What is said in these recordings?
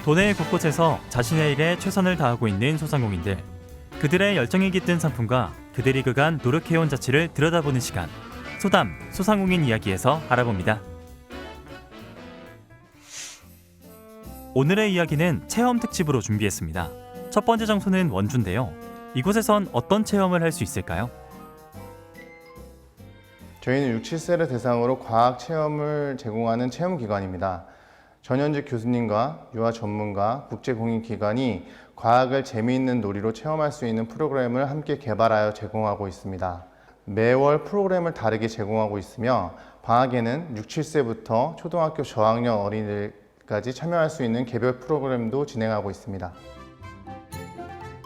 도내 곳곳에서 자신의 일에 최선을 다하고 있는 소상공인들. 그들의 열정이 깃든 상품과 그들이 그간 노력해온 자취를 들여다보는 시간. 소담, 소상공인 이야기에서 알아봅니다. 오늘의 이야기는 체험 특집으로 준비했습니다. 첫 번째 장소는 원주인데요. 이곳에선 어떤 체험을 할 수 있을까요? 저희는 6, 7세를 대상으로 과학 체험을 제공하는 체험기관입니다. 전현직 교수님과 유아 전문가, 국제공인기관이 과학을 재미있는 놀이로 체험할 수 있는 프로그램을 함께 개발하여 제공하고 있습니다. 매월 프로그램을 다르게 제공하고 있으며 방학에는 6, 7세부터 초등학교 저학년 어린이들까지 참여할 수 있는 개별 프로그램도 진행하고 있습니다.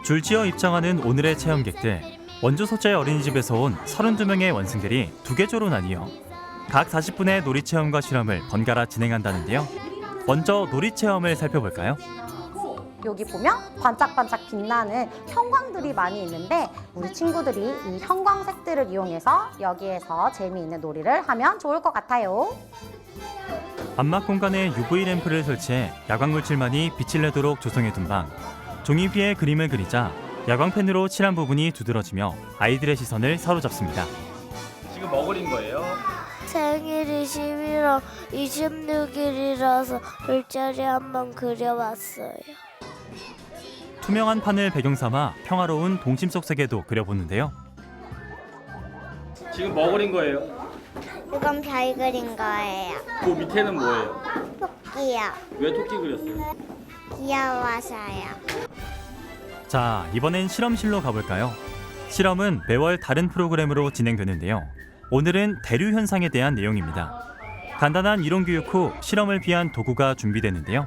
줄지어 입장하는 오늘의 체험객들. 원주 소재 어린이집에서 온 32명의 원생들이 두 개조로 나뉘어 각 40분의 놀이 체험과 실험을 번갈아 진행한다는데요. 먼저 놀이 체험을 살펴볼까요? 여기 보면 반짝반짝 빛나는 형광들이 많이 있는데 우리 친구들이 이 형광색들을 이용해서 여기에서 재미있는 놀이를 하면 좋을 것 같아요. 안막 공간에 UV 램프를 설치해 야광 물질만이 빛을 내도록 조성해둔 방. 종이 위에 그림을 그리자 야광펜으로 칠한 부분이 두드러지며 아이들의 시선을 사로잡습니다. 지금 뭐 그린 거예요? 생일이 11월 26일이라서 별자리 한번 그려봤어요. 투명한 판을 배경 삼아 평화로운 동심 속 세계도 그려보는데요. 지금 뭐 그린 거예요? 이건 별 그린 거예요. 그 밑에는 뭐예요? 토끼요. 왜 토끼 그렸어요? 귀여워서요. 자, 이번엔 실험실로 가볼까요? 실험은 매월 다른 프로그램으로 진행되는데요. 오늘은 대류 현상에 대한 내용입니다. 간단한 이론 교육 후 실험을 위한 도구가 준비되는데요.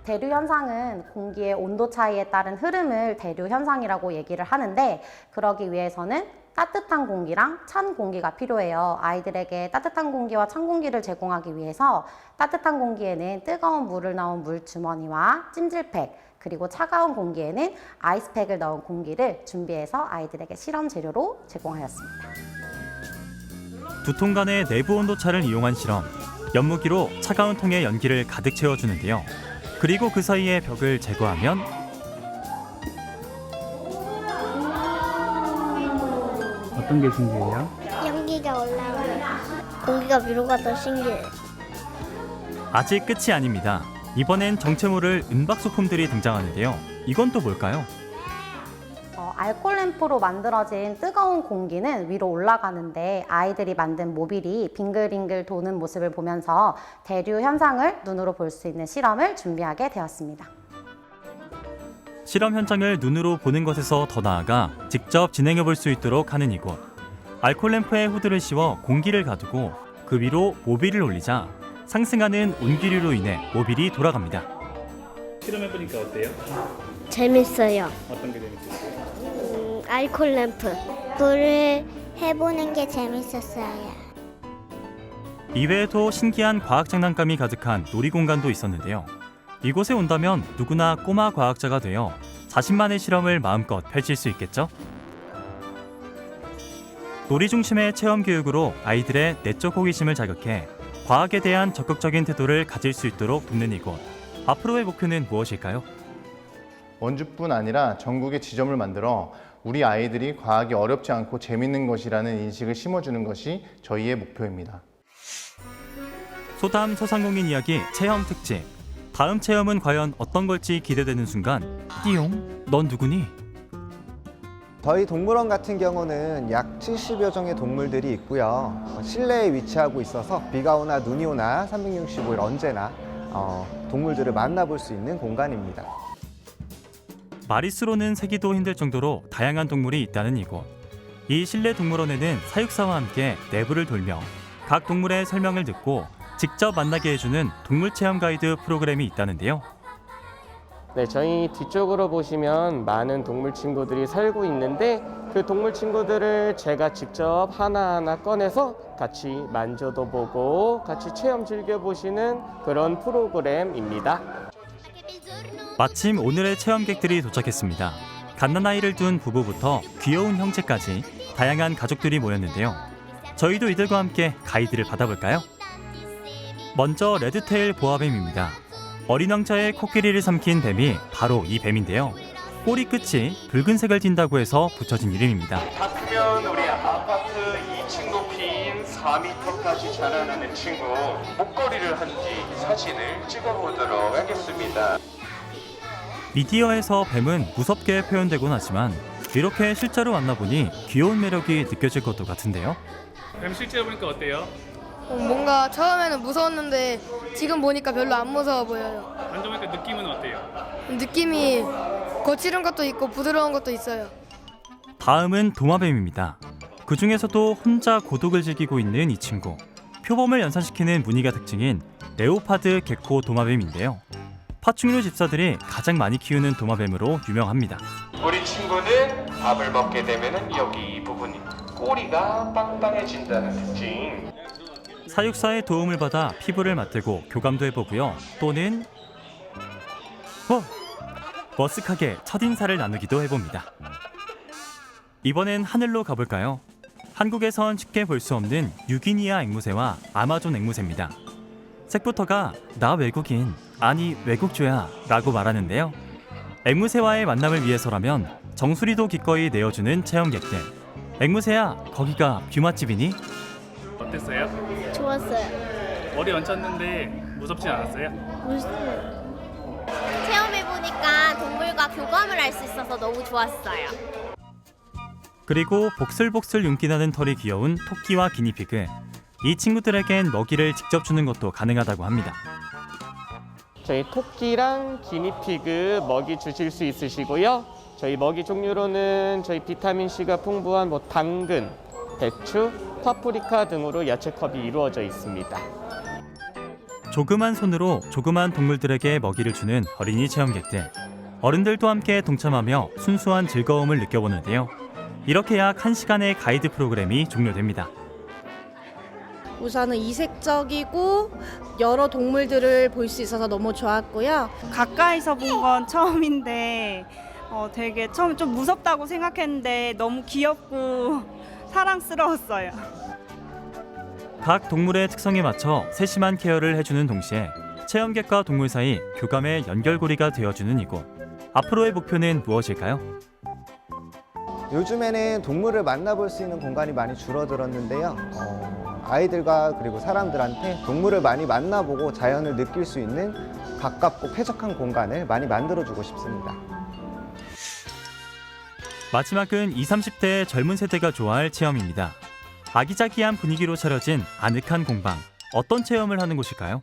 대류 현상은 공기의 온도 차이에 따른 흐름을 대류 현상이라고 얘기를 하는데 그러기 위해서는 따뜻한 공기랑 찬 공기가 필요해요. 아이들에게 따뜻한 공기와 찬 공기를 제공하기 위해서 따뜻한 공기에는 뜨거운 물을 넣은 물 주머니와 찜질팩, 그리고 차가운 공기에는 아이스팩을 넣은 공기를 준비해서 아이들에게 실험 재료로 제공하였습니다. 두 통 간의 내부 온도 차를 이용한 실험. 연무기로 차가운 통에 연기를 가득 채워주는데요. 그리고 그 사이에 벽을 제거하면 어떤 게 신기해요? 연기가 올라오는 공기가 위로 가더 신기해요. 아직 끝이 아닙니다. 이번엔 정체 모를 은박 소품들이 등장하는데요. 이건 또 뭘까요? 알콜 램프로 만들어진 뜨거운 공기는 위로 올라가는데 아이들이 만든 모빌이 빙글빙글 도는 모습을 보면서 대류 현상을 눈으로 볼 수 있는 실험을 준비하게 되었습니다. 실험 현장을 눈으로 보는 것에서 더 나아가 직접 진행해 볼 수 있도록 하는 이곳. 알콜 램프에 후드를 씌워 공기를 가두고 그 위로 모빌을 올리자 상승하는 온기류로 인해 모빌이 돌아갑니다. 실험해보니까 어때요? 재밌어요. 어떤 게 재밌었어요? 알콜 램프. 불을 해보는 게 재밌었어요. 이외에도 신기한 과학 장난감이 가득한 놀이공간도 있었는데요. 이곳에 온다면 누구나 꼬마 과학자가 되어 자신만의 실험을 마음껏 펼칠 수 있겠죠? 놀이 중심의 체험 교육으로 아이들의 내적 호기심을 자극해 과학에 대한 적극적인 태도를 가질 수 있도록 돕는 이곳. 앞으로의 목표는 무엇일까요? 원주뿐 아니라 전국의 지점을 만들어 우리 아이들이 과학이 어렵지 않고 재밌는 것이라는 인식을 심어주는 것이 저희의 목표입니다. 소담 소상공인 이야기 체험 특집. 다음 체험은 과연 어떤 걸지 기대되는 순간 띠용, 넌 누구니? 저희 동물원 같은 경우는 약 70여 종의 동물들이 있고요. 실내에 위치하고 있어서 비가 오나 눈이 오나 365일 언제나 동물들을 만나볼 수 있는 공간입니다. 마리수로는 세기도 힘들 정도로 다양한 동물이 있다는 이곳. 이 실내 동물원에는 사육사와 함께 내부를 돌며 각 동물의 설명을 듣고 직접 만나게 해주는 동물 체험 가이드 프로그램이 있다는데요. 네, 저희 뒤쪽으로 보시면 많은 동물 친구들이 살고 있는데 그 동물 친구들을 제가 직접 하나하나 꺼내서 같이 만져도 보고 같이 체험 즐겨보시는 그런 프로그램입니다. 마침 오늘의 체험객들이 도착했습니다. 갓난아이를 둔 부부부터 귀여운 형제까지 다양한 가족들이 모였는데요. 저희도 이들과 함께 가이드를 받아볼까요? 먼저 레드테일 보아뱀입니다. 어린 왕자의 코끼리를 삼킨 뱀이 바로 이 뱀인데요. 꼬리 끝이 붉은색을 띈다고 해서 붙여진 이름입니다. 다 크면 우리 아파트 2층 높이인 4m까지 자라나는 친구 목걸이를 한지 사진을 찍어보도록 하겠습니다. 미디어에서 뱀은 무섭게 표현되곤 하지만 이렇게 실제로 만나보니 귀여운 매력이 느껴질 것도 같은데요. 뱀 실제로 보니까 어때요? 뭔가 처음에는 무서웠는데 지금 보니까 별로 안 무서워 보여요. 만져보니까 느낌은 어때요? 느낌이 거칠은 것도 있고 부드러운 것도 있어요. 다음은 도마뱀입니다. 그 중에서도 혼자 고독을 즐기고 있는 이 친구. 표범을 연상시키는 무늬가 특징인 레오파드 게코 도마뱀인데요. 파충류 집사들이 가장 많이 키우는 도마뱀으로 유명합니다. 우리 친구는 밥을 먹게 되면은 여기 이 부분이 꼬리가 빵빵해진다는 특징. 사육사의 도움을 받아 피부를 맞대고 교감도 해보고요. 또는 머쓱하게 첫인사를 나누기도 해봅니다. 이번엔 하늘로 가볼까요? 한국에선 쉽게 볼 수 없는 뉴기니아 앵무새와 아마존 앵무새입니다. 색부터가 나 외국인, 아니 외국주야 라고 말하는데요. 앵무새와의 만남을 위해서라면 정수리도 기꺼이 내어주는 체험객들. 앵무새야, 거기가 뷰 맛집이니? 어땠어요? 좋았어요. 머리 얹혔는데 무섭진 않았어요? 체험해보니까 동물과 교감을 할 수 있어서 너무 좋았어요. 그리고 복슬복슬 윤기나는 털이 귀여운 토끼와 기니피그. 이 친구들에겐 먹이를 직접 주는 것도 가능하다고 합니다. 저희 토끼랑 기니피그 먹이 주실 수 있으시고요. 저희 먹이 종류로는 저희 비타민C가 풍부한 당근, 배추, 파프리카 등으로 야채컵이 이루어져 있습니다. 조그만 손으로 조그만 동물들에게 먹이를 주는 어린이 체험객들. 어른들도 함께 동참하며 순수한 즐거움을 느껴보는데요. 이렇게 약 1시간의 가이드 프로그램이 종료됩니다. 우선은 이색적이고 여러 동물들을 볼 수 있어서 너무 좋았고요. 가까이서 본 건 처음인데 되게 처음에 좀 무섭다고 생각했는데 너무 귀엽고 사랑스러웠어요. 각 동물의 특성에 맞춰 세심한 케어를 해주는 동시에 체험객과 동물 사이 교감의 연결고리가 되어주는 이곳. 앞으로의 목표는 무엇일까요? 요즘에는 동물을 만나볼 수 있는 공간이 많이 줄어들었는데요. 아이들과 그리고 사람들한테 동물을 많이 만나보고 자연을 느낄 수 있는 가깝고 쾌적한 공간을 많이 만들어주고 싶습니다. 마지막은 20, 30대의 젊은 세대가 좋아할 체험입니다. 아기자기한 분위기로 차려진 아늑한 공방. 어떤 체험을 하는 곳일까요?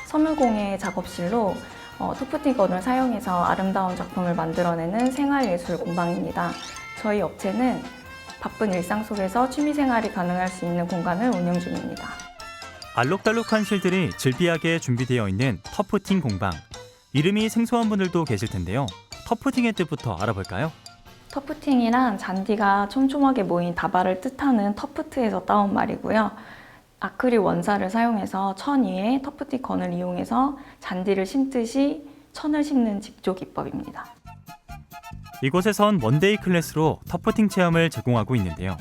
서물공예 작업실로 토프티건을 사용해서 아름다운 작품을 만들어내는 생활예술 공방입니다. 저희 업체는 바쁜 일상 속에서 취미생활이 가능할 수 있는 공간을 운영 중입니다. 알록달록한 실들이 즐비하게 준비되어 있는 터프팅 공방. 이름이 생소한 분들도 계실 텐데요. 터프팅의 뜻부터 알아볼까요? 터프팅이란 잔디가 촘촘하게 모인 다발을 뜻하는 터프트에서 따온 말이고요. 아크릴 원사를 사용해서 천 위에 터프티건을 이용해서 잔디를 심듯이 천을 심는 직조 기법입니다. 이곳에선 원데이 클래스로 터프팅 체험을 제공하고 있는데요.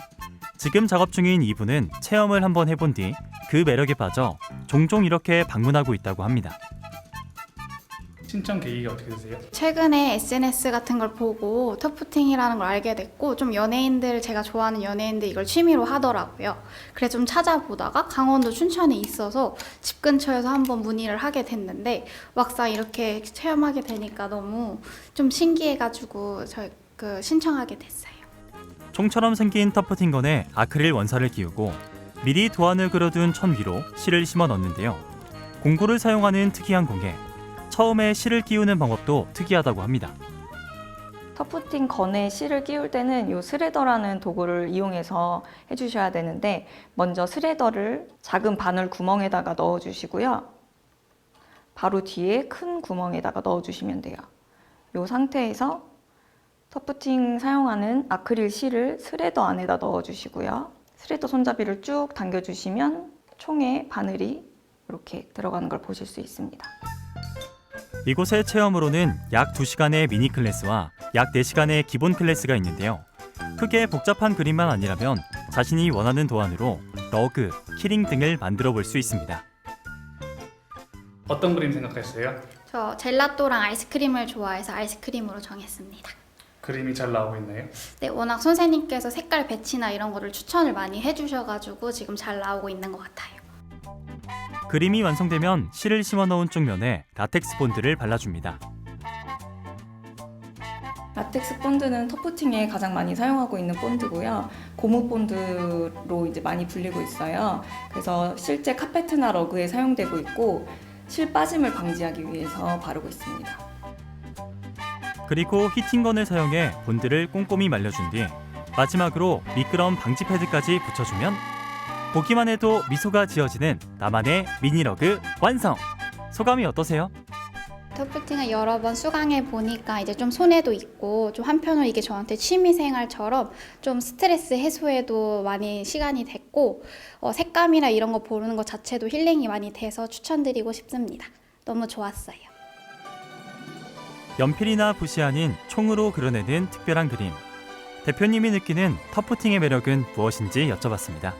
지금 작업 중인 이분은 체험을 한번 해본 뒤 그 매력에 빠져 종종 이렇게 방문하고 있다고 합니다. 신청 계기가 어떻게 되세요? 최근에 SNS 같은 걸 보고 터프팅이라는 걸 알게 됐고 좀 제가 좋아하는 연예인들 이걸 취미로 하더라고요. 그래서 좀 찾아보다가 강원도 춘천에 있어서 집 근처에서 한번 문의를 하게 됐는데 막상 이렇게 체험하게 되니까 너무 좀 신기해가지고 신청하게 됐어요. 총처럼 생긴 터프팅건에 아크릴 원사를 끼우고 미리 도안을 그려둔 천 위로 실을 심어 넣는데요. 공구를 사용하는 특이한 공예. 처음에 실을 끼우는 방법도 특이하다고 합니다. 터프팅 건에 실을 끼울 때는 이 스레더라는 도구를 이용해서 해주셔야 되는데 먼저 스레더를 작은 바늘 구멍에다가 넣어주시고요. 바로 뒤에 큰 구멍에다가 넣어주시면 돼요. 이 상태에서 터프팅 사용하는 아크릴 실을 스레더 안에다 넣어주시고요. 스레더 손잡이를 쭉 당겨주시면 총에 바늘이 이렇게 들어가는 걸 보실 수 있습니다. 이곳의 체험으로는 약 2시간의 미니 클래스와 약 4시간의 기본 클래스가 있는데요. 크게 복잡한 그림만 아니라면 자신이 원하는 도안으로 러그, 키링 등을 만들어 볼 수 있습니다. 어떤 그림 생각하셨어요? 저 젤라또랑 아이스크림을 좋아해서 아이스크림으로 정했습니다. 그림이 잘 나오고 있나요? 네, 워낙 선생님께서 색깔 배치나 이런 거를 추천을 많이 해주셔가지고 지금 잘 나오고 있는 것 같아요. 그림이 완성되면 실을 심어 넣은 쪽면에 라텍스 본드를 발라줍니다. 라텍스 본드는 터프팅에 가장 많이 사용하고 있는 본드고요. 고무 본드로 이제 많이 불리고 있어요. 그래서 실제 카페트나 러그에 사용되고 있고 실 빠짐을 방지하기 위해서 바르고 있습니다. 그리고 히팅건을 사용해 본드를 꼼꼼히 말려준 뒤 마지막으로 미끄럼 방지 패드까지 붙여주면 보기만 해도 미소가 지어지는 나만의 미니러그 완성! 소감이 어떠세요? 터프팅을 여러 번 수강해 보니까 이제 좀 손해도 있고 좀 한편으로 이게 저한테 취미생활처럼 좀 스트레스 해소에도 많이 시간이 됐고 색감이나 이런 거 보는 것 자체도 힐링이 많이 돼서 추천드리고 싶습니다. 너무 좋았어요. 연필이나 붓이 아닌 총으로 그려내는 특별한 그림. 대표님이 느끼는 터프팅의 매력은 무엇인지 여쭤봤습니다.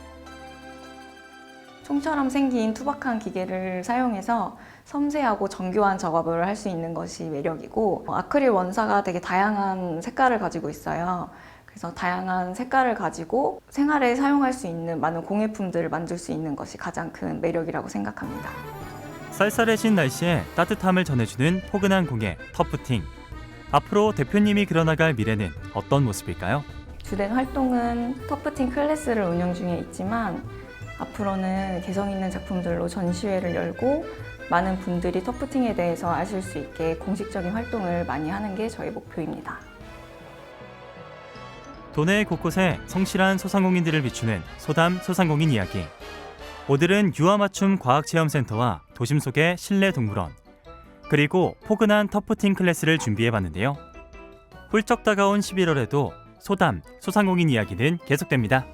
총처럼 생긴 투박한 기계를 사용해서 섬세하고 정교한 작업을 할 수 있는 것이 매력이고 아크릴 원사가 되게 다양한 색깔을 가지고 있어요. 그래서 다양한 색깔을 가지고 생활에 사용할 수 있는 많은 공예품들을 만들 수 있는 것이 가장 큰 매력이라고 생각합니다. 쌀쌀해진 날씨에 따뜻함을 전해주는 포근한 공예 터프팅. 앞으로 대표님이 그려나갈 미래는 어떤 모습일까요? 주된 활동은 터프팅 클래스를 운영 중에 있지만 앞으로는 개성 있는 작품들로 전시회를 열고 많은 분들이 터프팅에 대해서 아실 수 있게 공식적인 활동을 많이 하는 게 저희 목표입니다. 도내 곳곳에 성실한 소상공인들을 비추는 소담 소상공인 이야기. 오늘은 유아맞춤 과학체험센터와 도심 속의 실내 동물원, 그리고 포근한 터프팅 클래스를 준비해봤는데요. 훌쩍 다가온 11월에도 소담 소상공인 이야기는 계속됩니다.